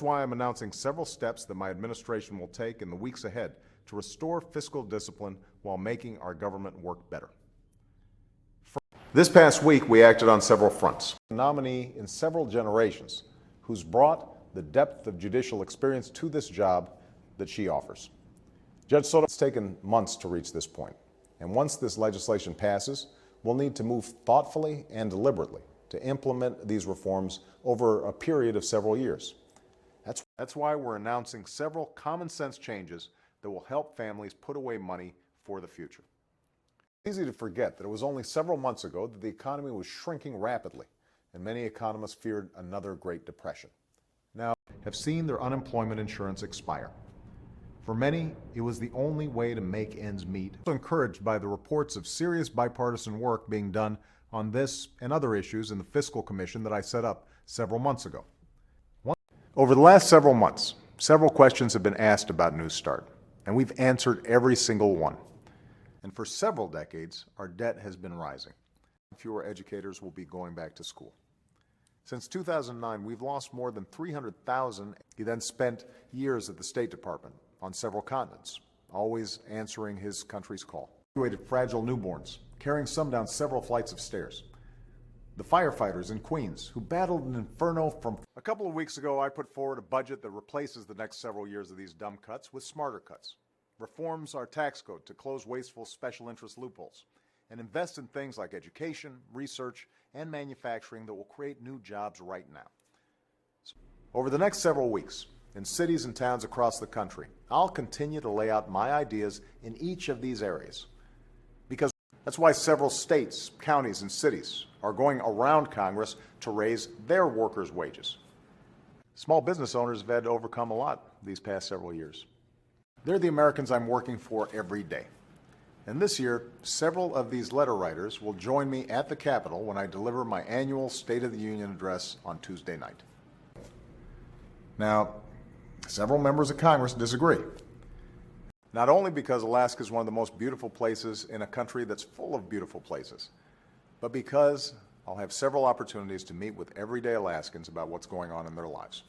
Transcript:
That's why I'm announcing several steps that my administration will take in the weeks ahead to restore fiscal discipline while making our government work better. This past week, we acted on several fronts. A nominee in several generations who's brought the depth of judicial experience to this job that she offers. Judge Soto, it's taken months to reach this point, and once this legislation passes, we'll need to move thoughtfully and deliberately to implement these reforms over a period of several years. That's why we're announcing several common sense changes that will help families put away money for the future. It's easy to forget that it was only several months ago that the economy was shrinking rapidly, and many economists feared another Great Depression. Now, have seen their unemployment insurance expire. For many, it was the only way to make ends meet. I'm encouraged by the reports of serious bipartisan work being done on this and other issues in the Fiscal Commission that I set up several months ago. Over the last several months, several questions have been asked about New Start, and we've answered every single one. And for several decades, our debt has been rising. Fewer educators will be going back to school. Since 2009, we've lost more than 300,000. He then spent years at the State Department on several continents, always answering his country's call. Evacuated fragile newborns, carrying some down several flights of stairs. The firefighters in Queens who battled an inferno from... A couple of weeks ago, I put forward a budget that replaces the next several years of these dumb cuts with smarter cuts. Reforms our tax code to close wasteful special interest loopholes, and invest in things like education, research, and manufacturing that will create new jobs right now. Over the next several weeks, in cities and towns across the country, I'll continue to lay out my ideas in each of these areas. Because that's why several states, counties, and cities are going around Congress to raise their workers' wages. Small business owners have had to overcome a lot these past several years. They're the Americans I'm working for every day. And this year, several of these letter writers will join me at the Capitol when I deliver my annual State of the Union address on Tuesday night. Now, several members of Congress disagree. Not only because Alaska is one of the most beautiful places in a country that's full of beautiful places, but because I'll have several opportunities to meet with everyday Alaskans about what's going on in their lives.